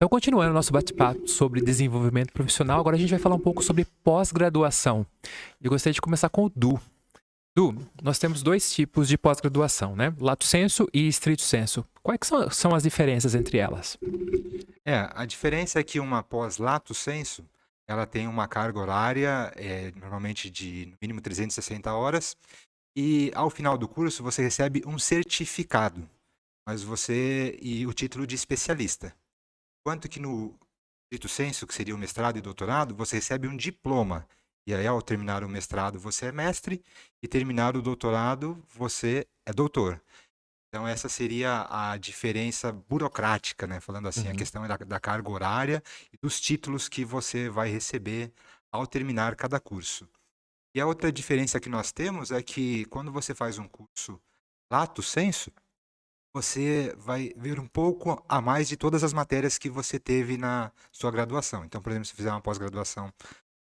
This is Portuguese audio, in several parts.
Então, continuando nosso bate-papo sobre desenvolvimento profissional, agora a gente vai falar um pouco sobre pós-graduação. Eu gostaria de começar com o Du. Du, nós temos dois tipos de pós-graduação, né? Lato sensu e estrito sensu. Quais que são as diferenças entre elas? A diferença é que uma pós lato sensu, ela tem uma carga horária, normalmente de no mínimo 360 horas, e ao final do curso você recebe um certificado, mas e o título de especialista. Enquanto que no stricto sensu, que seria o mestrado e doutorado, você recebe um diploma. E aí, ao terminar o mestrado, você é mestre, e terminar o doutorado, você é doutor. Então, essa seria a diferença burocrática, né? Falando assim, a Uhum. questão é da carga horária e dos títulos que você vai receber ao terminar cada curso. E a outra diferença que nós temos é que quando você faz um curso lato sensu, você vai ver um pouco a mais de todas as matérias que você teve na sua graduação. Então, por exemplo, se fizer uma pós-graduação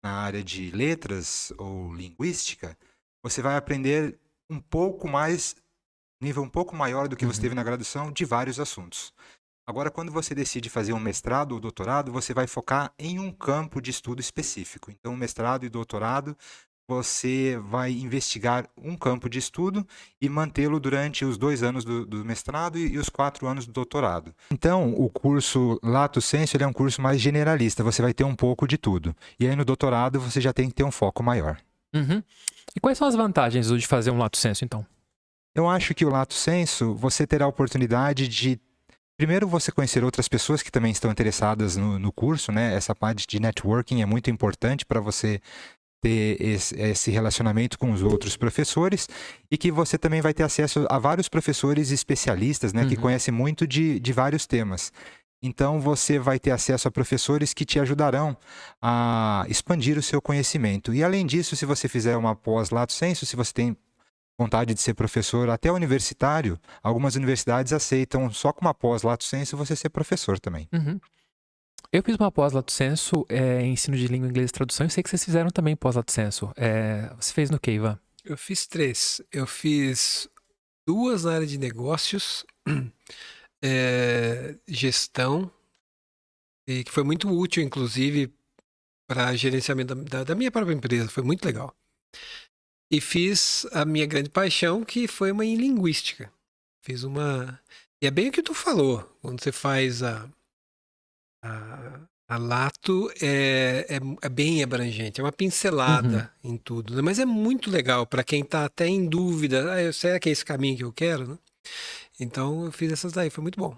na área de letras ou linguística, você vai aprender um pouco mais, nível um pouco maior do que você Uhum. teve na graduação, de vários assuntos. Agora, quando você decide fazer um mestrado ou doutorado, você vai focar em um campo de estudo específico. Então, mestrado e doutorado, você vai investigar um campo de estudo e mantê-lo durante os 2 anos do mestrado e os 4 anos do doutorado. Então, o curso Lato Sensu ele é um curso mais generalista, você vai ter um pouco de tudo. E aí, no doutorado, você já tem que ter um foco maior. Uhum. E quais são as vantagens de fazer um lato sensu, então? Eu acho que o Lato Sensu, você terá a oportunidade de primeiro, você conhecer outras pessoas que também estão interessadas no curso, né? Essa parte de networking é muito importante para você ter esse relacionamento com os outros professores e que você também vai ter acesso a vários professores especialistas, né? Que Uhum. conhecem muito de vários temas. Então, você vai ter acesso a professores que te ajudarão a expandir o seu conhecimento. E, além disso, se você fizer uma pós-lato sensu, se você tem vontade de ser professor até universitário, algumas universidades aceitam só com uma pós lato sensu você ser professor também. Uhum. Eu fiz uma pós lato sensu em ensino de língua inglesa e tradução. Eu sei que vocês fizeram também pós lato sensu. Você fez no quê, Ivan? Eu fiz 3. Eu fiz 2 na área de negócios, gestão, e que foi muito útil, inclusive, para gerenciamento da minha própria empresa. Foi muito legal. E fiz a minha grande paixão, que foi uma em linguística. Fiz uma. E é bem o que tu falou. Quando você faz a lato, é bem abrangente. É uma Uhum. pincelada em tudo, né? Mas é muito legal para quem está até em dúvida. Será que é esse caminho que eu quero, né? Então eu fiz essas daí, foi muito bom.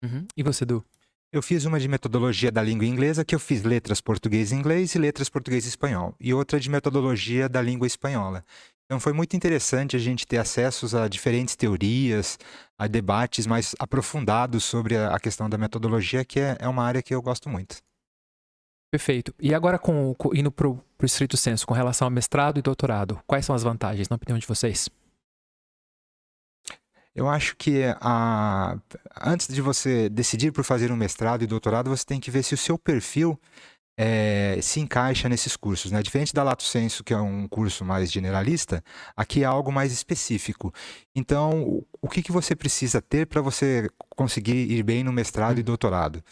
Uhum. E você, Du? Eu fiz uma de metodologia da língua inglesa, que eu fiz letras português e inglês e letras português e espanhol, e outra de metodologia da língua espanhola. Então foi muito interessante a gente ter acessos a diferentes teorias, a debates mais aprofundados sobre a questão da metodologia, que é uma área que eu gosto muito. Perfeito. E agora, indo pro estrito sensu, com relação ao mestrado e doutorado, quais são as vantagens, na opinião de vocês? Eu acho que antes de você decidir por fazer um mestrado e doutorado, você tem que ver se o seu perfil se encaixa nesses cursos, né? Diferente da Lato Sensu, que é um curso mais generalista, aqui é algo mais específico. Então, o que você precisa ter para você conseguir ir bem no mestrado e Uhum. doutorado?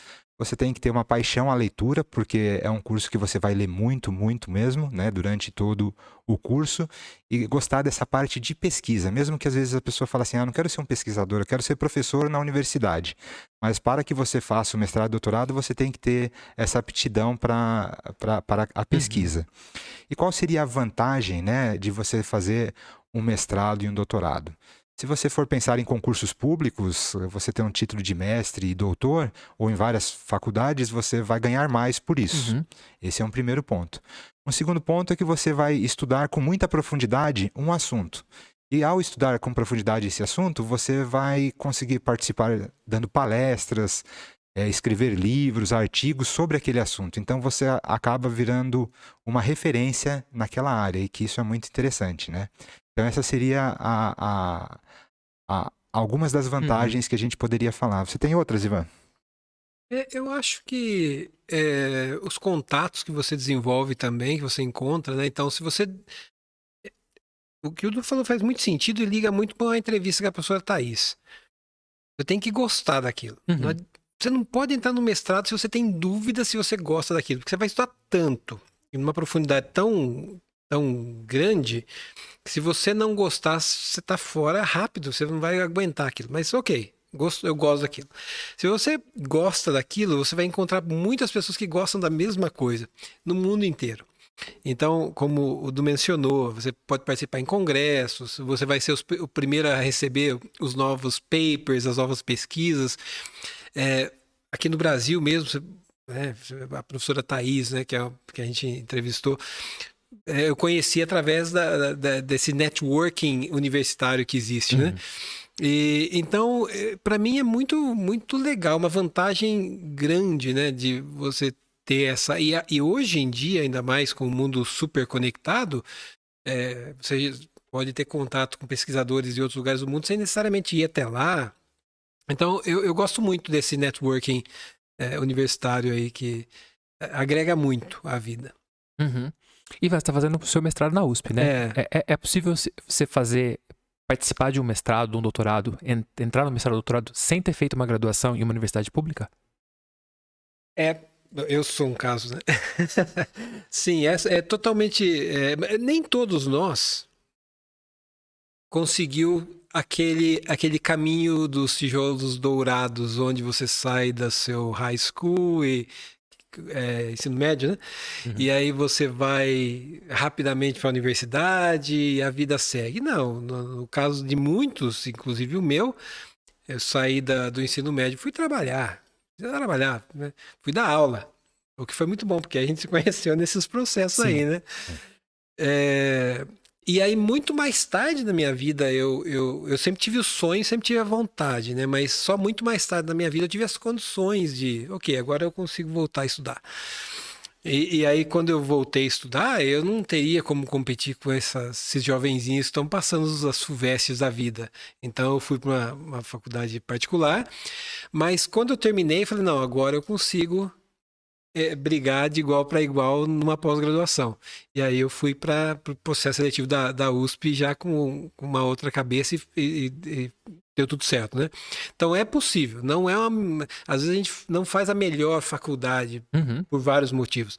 Você tem que ter uma paixão à leitura, porque é um curso que você vai ler muito, muito mesmo, né, durante todo o curso, e gostar dessa parte de pesquisa, mesmo que às vezes a pessoa fala assim, não quero ser um pesquisador, eu quero ser professor na universidade. Mas para que você faça o mestrado e doutorado, você tem que ter essa aptidão para a Uhum. pesquisa. E qual seria a vantagem, né, de você fazer um mestrado e um doutorado? Se você for pensar em concursos públicos, você ter um título de mestre e doutor, ou em várias faculdades, você vai ganhar mais por isso. Uhum. Esse é um primeiro ponto. Um segundo ponto é que você vai estudar com muita profundidade um assunto. E ao estudar com profundidade esse assunto, você vai conseguir participar dando palestras, escrever livros, artigos sobre aquele assunto. Então você acaba virando uma referência naquela área, e que isso é muito interessante, né? Então essa seria algumas das Uhum. vantagens que a gente poderia falar. Você tem outras, Ivan? Eu acho que os contatos que você desenvolve também, que você encontra, né? Então, se você. O que o Du falou faz muito sentido e liga muito com a entrevista com a professora Thaís. Eu tenho que gostar daquilo. Uhum. você não pode entrar no mestrado se você tem dúvida se você gosta daquilo, porque você vai estudar tanto, em uma profundidade tão grande, que se você não gostar, você tá fora rápido, você não vai aguentar aquilo. Mas ok, eu gosto daquilo. Se você gosta daquilo, você vai encontrar muitas pessoas que gostam da mesma coisa, no mundo inteiro. Então, como o Du mencionou, você pode participar em congressos, você vai ser o primeiro a receber os novos papers, as novas pesquisas. Aqui no Brasil mesmo, a professora Thaís, né, que a gente entrevistou, eu conheci através desse networking universitário que existe, né? Então, para mim é muito, muito legal, uma vantagem grande, né, de você ter essa... E hoje em dia, ainda mais com o mundo super conectado, você pode ter contato com pesquisadores de outros lugares do mundo sem necessariamente ir até lá. Então, eu gosto muito desse networking universitário aí, que agrega muito à vida. Uhum. E você está fazendo o seu mestrado na USP, né? É possível você participar de um mestrado, de um doutorado, entrar no mestrado ou doutorado sem ter feito uma graduação em uma universidade pública? Eu sou um caso, né? Sim, é totalmente... nem todos nós conseguiu aquele caminho dos tijolos dourados, onde você sai do seu high school e ensino médio, né? Uhum. E aí você vai rapidamente para a universidade e a vida segue. Não, no caso de muitos, inclusive o meu, eu saí do ensino médio e fui trabalhar, né? Fui dar aula, o que foi muito bom, porque a gente se conheceu nesses processos. Sim. Aí, né? E aí, muito mais tarde na minha vida, eu sempre tive o sonho, sempre tive a vontade, né? Mas só muito mais tarde na minha vida eu tive as condições de, ok, agora eu consigo voltar a estudar. E aí, quando eu voltei a estudar, eu não teria como competir com esses jovenzinhos que estão passando as FUVESTs da vida. Então, eu fui para uma faculdade particular, mas quando eu terminei, eu falei, não, agora eu consigo brigar de igual para igual numa pós-graduação. E aí eu fui para o processo seletivo da USP já com uma outra cabeça e deu tudo certo, né? Então é possível, não é às vezes a gente não faz a melhor faculdade por vários motivos,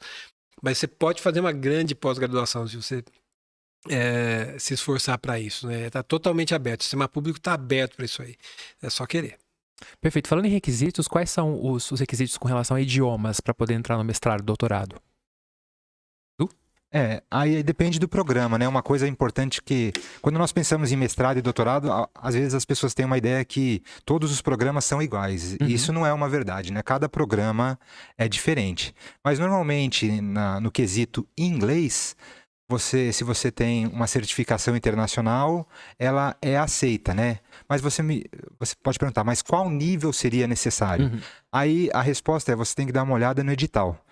mas você pode fazer uma grande pós-graduação se você se esforçar para isso, né? Está totalmente aberto, o sistema público está aberto para isso aí, é só querer. Perfeito. Falando em requisitos, quais são os requisitos com relação a idiomas para poder entrar no mestrado, doutorado? Aí depende do programa, né? Uma coisa importante que, quando nós pensamos em mestrado e doutorado, às vezes as pessoas têm uma ideia que todos os programas são iguais. E isso não é uma verdade, né? Cada programa é diferente. Mas normalmente, no quesito inglês, se você tem uma certificação internacional, ela é aceita, né? Mas você pode perguntar, mas qual nível seria necessário? Aí a resposta é, você tem que dar uma olhada no edital.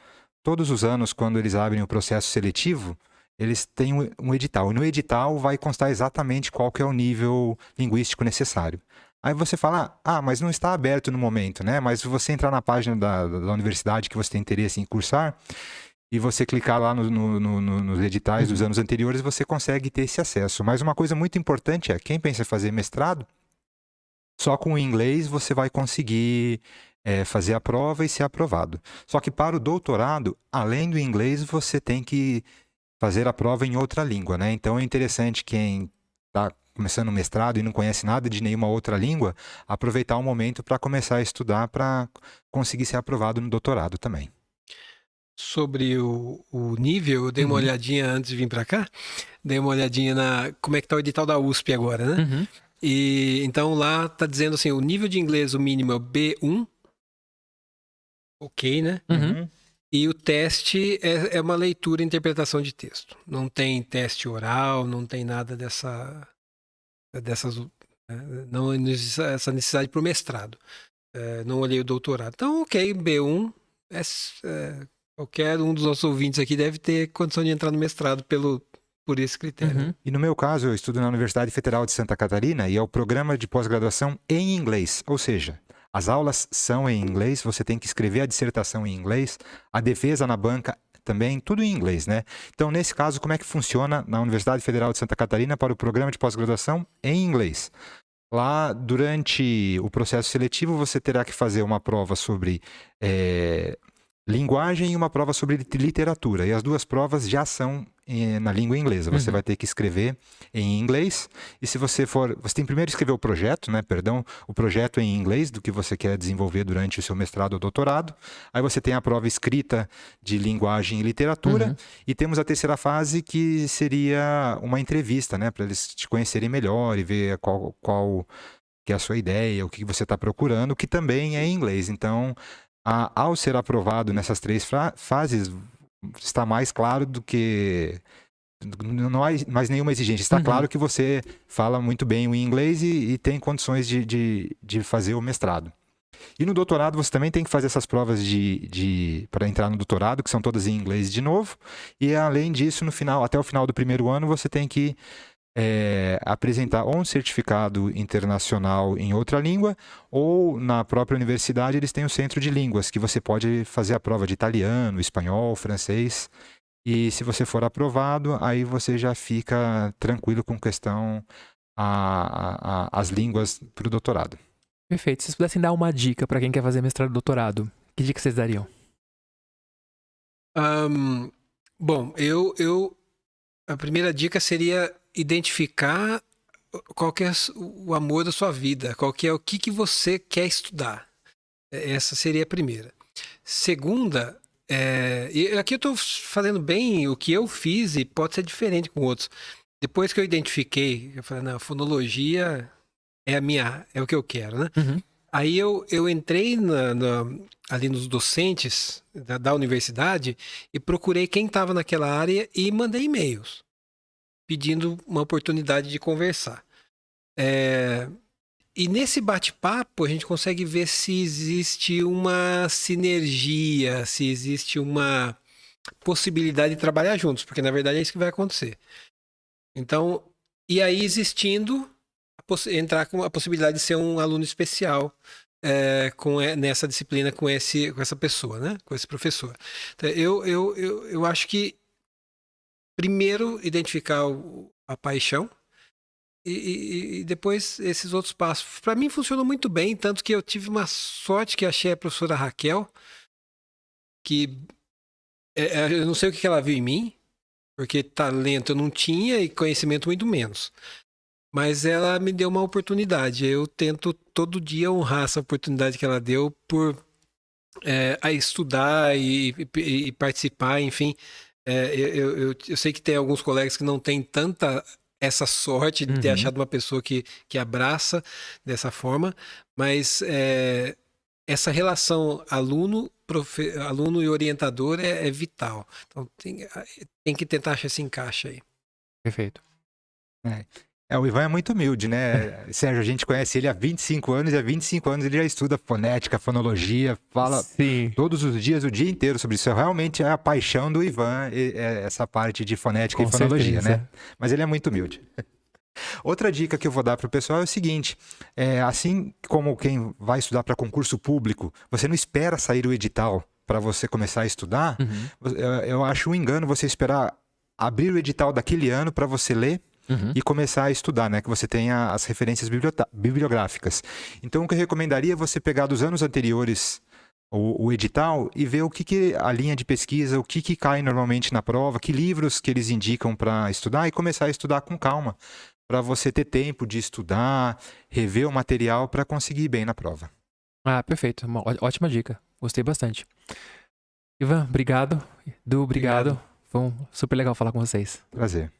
Todos os anos, quando eles abrem o processo seletivo, eles têm um edital. E no edital vai constar exatamente qual que é o nível linguístico necessário. Aí você fala, mas não está aberto no momento, né? Mas se você entrar na página da universidade que você tem interesse em cursar, e você clicar lá nos editais dos anos anteriores, você consegue ter esse acesso. Mas uma coisa muito importante é, quem pensa em fazer mestrado, só com o inglês você vai conseguir fazer a prova e ser aprovado. Só que para o doutorado, além do inglês, você tem que fazer a prova em outra língua, né? Então é interessante quem está começando o mestrado e não conhece nada de nenhuma outra língua, aproveitar o momento para começar a estudar para conseguir ser aprovado no doutorado também. Sobre o nível, eu dei uma olhadinha antes de vir para cá, dei uma olhadinha como é que está o edital da USP agora, né? E então lá está dizendo assim, o nível de inglês, o mínimo é o B1, ok, né? E o teste é uma leitura e interpretação de texto. Não tem teste oral, não tem nada dessas... Não existe essa necessidade para o mestrado. Não olhei o doutorado. Então, ok, B1, qualquer um dos nossos ouvintes aqui deve ter condição de entrar no mestrado por esse critério. E no meu caso, eu estudo na Universidade Federal de Santa Catarina e é o programa de pós-graduação em inglês, ou seja, as aulas são em inglês, você tem que escrever a dissertação em inglês, a defesa na banca também, tudo em inglês, né? Então, nesse caso, como é que funciona na Universidade Federal de Santa Catarina para o programa de pós-graduação em inglês? Lá, durante o processo seletivo, você terá que fazer uma prova sobre linguagem e uma prova sobre literatura. E as duas provas já são na língua inglesa. Você vai ter que escrever em inglês. E se você tem primeiro que escrever o projeto, né? Perdão, o projeto em inglês do que você quer desenvolver durante o seu mestrado ou doutorado. Aí você tem a prova escrita de linguagem e literatura. E temos a terceira fase, que seria uma entrevista, né? Para eles te conhecerem melhor e ver qual que é a sua ideia, o que você está procurando, que também é em inglês. Então, ao ser aprovado nessas três fases, está mais claro do que... Não há mais nenhuma exigência. Está claro que você fala muito bem o inglês e tem condições de fazer o mestrado. E no doutorado você também tem que fazer essas provas para entrar no doutorado, que são todas em inglês de novo. E além disso, até o final do primeiro ano, você tem que apresentar ou um certificado internacional em outra língua, ou na própria universidade eles têm o centro de línguas, que você pode fazer a prova de italiano, espanhol, francês. E se você for aprovado, aí você já fica tranquilo com questão as línguas para o doutorado. Perfeito. Se vocês pudessem dar uma dica para quem quer fazer mestrado e doutorado, que dica vocês dariam? Bom, a primeira dica seria identificar qual que é o amor da sua vida, qual que é o que você quer estudar. Essa seria a primeira. Segunda, e aqui eu estou fazendo bem o que eu fiz e pode ser diferente com outros. Depois que eu identifiquei, eu falei, não, fonologia é o que eu quero, né? Aí eu entrei ali nos docentes da universidade e procurei quem estava naquela área e mandei e-mails pedindo uma oportunidade de conversar. E nesse bate-papo a gente consegue ver se existe uma sinergia, se existe uma possibilidade de trabalhar juntos, porque na verdade é isso que vai acontecer. Então, e aí existindo, entrar com a possibilidade de ser um aluno especial nessa disciplina com essa pessoa, né? Com esse professor. Então, eu acho que primeiro identificar a paixão e depois esses outros passos. Para mim funcionou muito bem, tanto que eu tive uma sorte que achei a professora Raquel, que eu não sei o que ela viu em mim, porque talento eu não tinha e conhecimento muito menos. Mas ela me deu uma oportunidade. Eu tento todo dia honrar essa oportunidade que ela deu por a estudar e participar, enfim. Eu sei que tem alguns colegas que não têm tanta essa sorte de ter achado uma pessoa que abraça dessa forma, mas essa relação aluno e orientador é vital. Então tem que tentar achar esse encaixe aí. Perfeito. O Ivan é muito humilde, né? Sérgio, a gente conhece ele há 25 anos e há 25 anos ele já estuda fonética, fonologia, fala todos os dias, o dia inteiro sobre isso. Realmente é a paixão do Ivan, essa parte de fonética e fonologia, né? Mas ele é muito humilde. Outra dica que eu vou dar para o pessoal é o seguinte, assim como quem vai estudar para concurso público, você não espera sair o edital para você começar a estudar, eu acho um engano você esperar abrir o edital daquele ano para você ler e começar a estudar, né? Que você tenha as referências bibliográficas. Então, o que eu recomendaria é você pegar dos anos anteriores o edital e ver o que a linha de pesquisa, o que cai normalmente na prova, que livros que eles indicam para estudar e começar a estudar com calma, para você ter tempo de estudar, rever o material para conseguir ir bem na prova. Perfeito. Uma ótima dica. Gostei bastante. Ivan, obrigado. Du, obrigado. Foi super legal falar com vocês. Prazer.